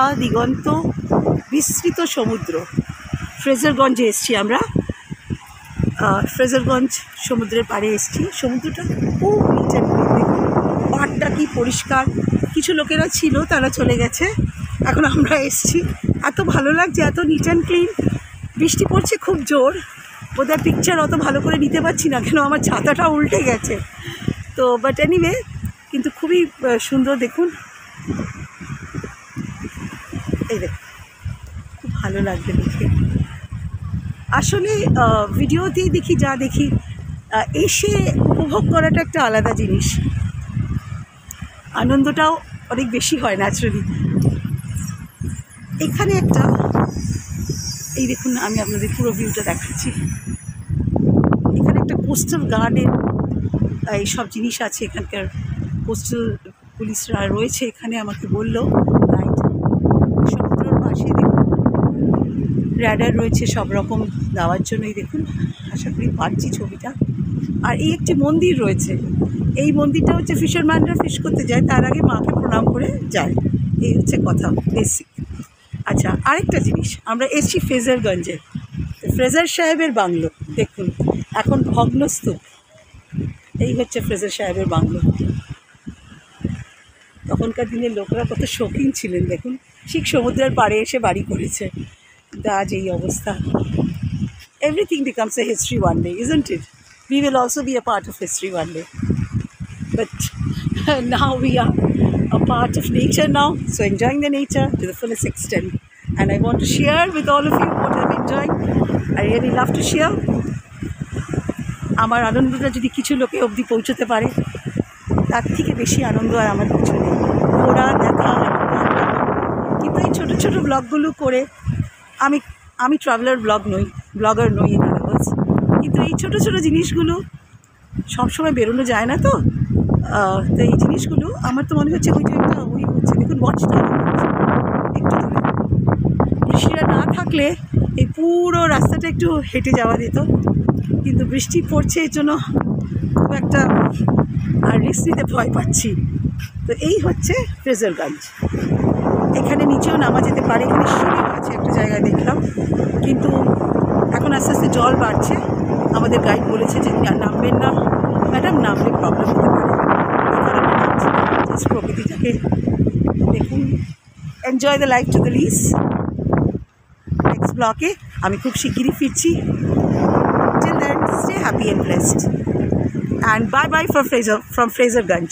আদিগন্ত বিস্তৃত সমুদ্র। ফ্রেজারগঞ্জে এসছি আমরা, ফ্রেজারগঞ্জ সমুদ্রের পাড়ে এসছি। সমুদ্রটা খুব নিট অ্যান্ড ক্লিন, পাড়টা কি পরিষ্কার। কিছু লোকেরা ছিল, তারা চলে গেছে, এখন আমরা এসছি। এত ভালো লাগছে, এত নিট অ্যান্ড ক্লিন। বৃষ্টি পড়ছে খুব জোর, ওদের পিকচার অত ভালো করে নিতে পারছি না, কেন আমার ছাতাটা উল্টে গেছে। তো বাট এনিওয়ে, কিন্তু খুবই সুন্দর। দেখুন, এই দেখুন, খুব ভালো লাগবে দেখে। আসলে ভিডিওতেই দেখি যা দেখি, এসে উপভোগ করাটা একটা আলাদা জিনিস, আনন্দটাও অনেক বেশি হয় ন্যাচারালি। এখানে একটা, এই দেখুন, আমি আপনাদের পুরো ভিউটা দেখাচ্ছি। এখানে একটা কোস্টাল গার্ডের এইসব জিনিস আছে, এখানকার কোস্টাল পুলিশরা রয়েছে এখানে, আমাকে বললো গাইড। সমুদ্রের পাশে দেখুন র্যাডার রয়েছে সব রকম দেওয়ার জন্যই। দেখুন, আশা করি পাচ্ছি ছবিটা। আর এই একটি মন্দির রয়েছে, এই মন্দিরটা হচ্ছে ফিশারম্যানরা ফিশ করতে যায়, তার আগে মাকে প্রণাম করে যায়, এই হচ্ছে কথা বেসিক। আচ্ছা, আরেকটা জিনিস, আমরা এসছি ফ্রেজারগঞ্জে, ফ্রেজার সাহেবের বাংলো। দেখুন, এখন ভগ্নস্তূপ। এই হচ্ছে ফ্রেজার সাহেবের বাংলো। তখনকার দিনের লোকরা কত শৌখিন ছিলেন, দেখুন, ঠিক সমুদ্রের পাড়ে এসে বাড়ি করেছে। কিন্তু আজ এই অবস্থা। Everything becomes a history one day, isn't it? We will also be a part of history one day. But now we are a part of nature now, so enjoying the nature to the fullest extent. And I want to share with all of you what I'm enjoying. I really love to share. আমার আনন্দটা যদি কিছু লোকে অবধি পৌঁছতে পারে, তার থেকে বেশি আনন্দ আর আমার কিছু নেই। ঘোরা, দেখা, কিন্তু এই ছোটো ছোটো ব্লগগুলো করে, আমি ট্রাভেলার ব্লগার নই ইন আদার ওয়ার্ডস, কিন্তু এই ছোটো ছোটো জিনিসগুলো সবসময় বেরোনো যায় না। তো এই জিনিসগুলো আমার তো মনে হচ্ছে ওই যে একটা ওই হচ্ছে, দেখুন ওয়াচটা একটু দূরে। বৃষ্টিটা না থাকলে এই পুরো রাস্তাটা একটু হেঁটে যাওয়া যেত, কিন্তু বৃষ্টি পড়ছে, এর জন্য খুব একটা আর রিস্ক নিতে ভয় পাচ্ছি। তো এই হচ্ছে ফ্রেজারগঞ্জ। এখানে নিচেও নামা যেতে পারে, এখানে সিঁড়ি আছে একটা জায়গায় দেখলাম, কিন্তু এখন আস্তে আস্তে জল বাড়ছে। আমাদের গাইড বলেছে যে নামবেন না ম্যাডাম, নামলে প্রবলেম হতে পারে, জাস্ট প্রকৃতিটাকে দেখুন, enjoy the life to the list. Next ব্লকে আমি খুব শিগগিরই ফিরছি। Till then, stay happy and blessed. And bye-bye from Frazerganj.